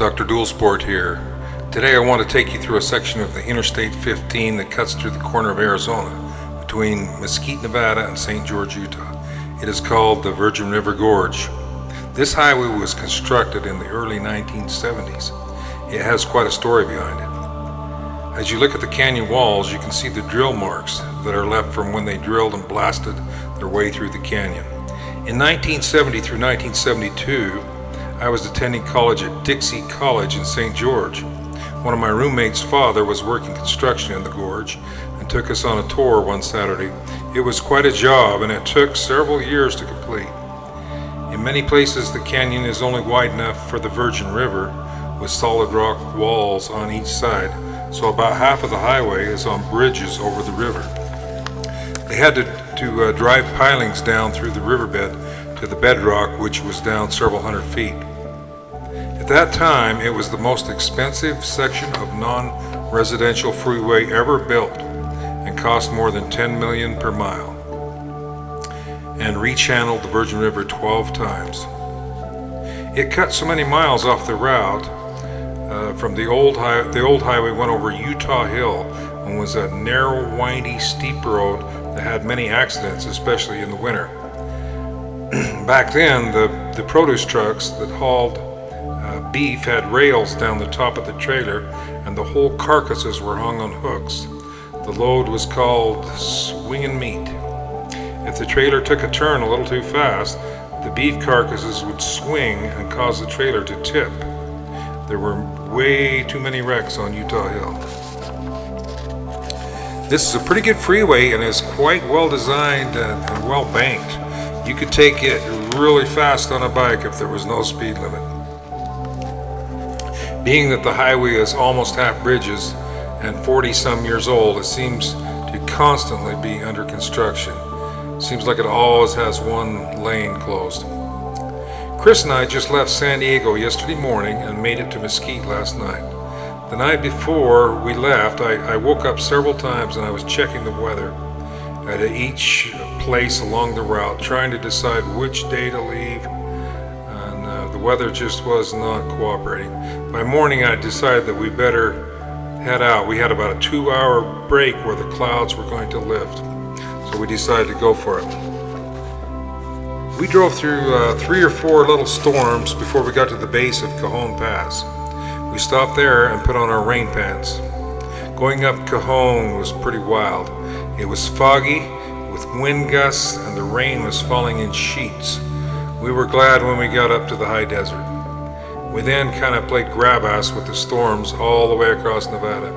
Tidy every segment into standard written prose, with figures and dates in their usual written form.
Dr. Dualsport here. Today I want to take you through a section of the Interstate 15 that cuts through the corner of Arizona between Mesquite, Nevada and St. George, Utah. It is called the Virgin River Gorge. This highway was constructed in the early 1970s. It has quite a story behind it. As you look at the canyon walls, you can see the drill marks that are left from when they drilled and blasted their way through the canyon. In 1970 through 1972, I was attending college at Dixie College in St. George. One of my roommate's father was working construction in the gorge and took us on a tour one Saturday. It was quite a job and it took several years to complete. In many places the canyon is only wide enough for the Virgin River with solid rock walls on each side, so about half of the highway is on bridges over the river. They had to drive pilings down through the riverbed to the bedrock, which was down several hundred feet. At that time, it was the most expensive section of non-residential freeway ever built and cost more than $10 million per mile and rechanneled the Virgin River 12 times. It cut so many miles off the route from the old highway went over Utah Hill and was a narrow, windy, steep road that had many accidents, especially in the winter. Back then, the produce trucks that hauled beef had rails down the top of the trailer, and the whole carcasses were hung on hooks. The load was called swinging meat. If the trailer took a turn a little too fast, the beef carcasses would swing and cause the trailer to tip. There were way too many wrecks on Utah Hill. This is a pretty good freeway and is quite well designed and well banked. You could take it really fast on a bike if there was no speed limit. Being that the highway is almost half bridges and 40-some years old, it seems to constantly be under construction. Seems like it always has one lane closed. Chris and I just left San Diego yesterday morning and made it to Mesquite last night. The night before we left, I woke up several times and I was checking the weather at each place along the route, trying to decide which day to leave, and the weather just was not cooperating. By morning I decided that we better head out. We had about a 2-hour break where the clouds were going to lift, so we decided to go for it. We drove through 3 or 4 little storms before we got to the base of Cajon Pass. We stopped there and put on our rain pants. Going up Cajon was pretty wild. It was foggy with wind gusts and the rain was falling in sheets. We were glad when we got up to the high desert. We then kind of played grab ass with the storms all the way across Nevada.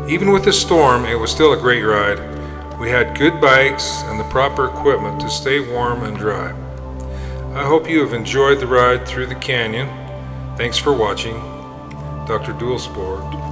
Even with the storm, it was still a great ride. We had good bikes and the proper equipment to stay warm and dry. I hope you have enjoyed the ride through the canyon. Thanks for watching. Dr. Dualsport.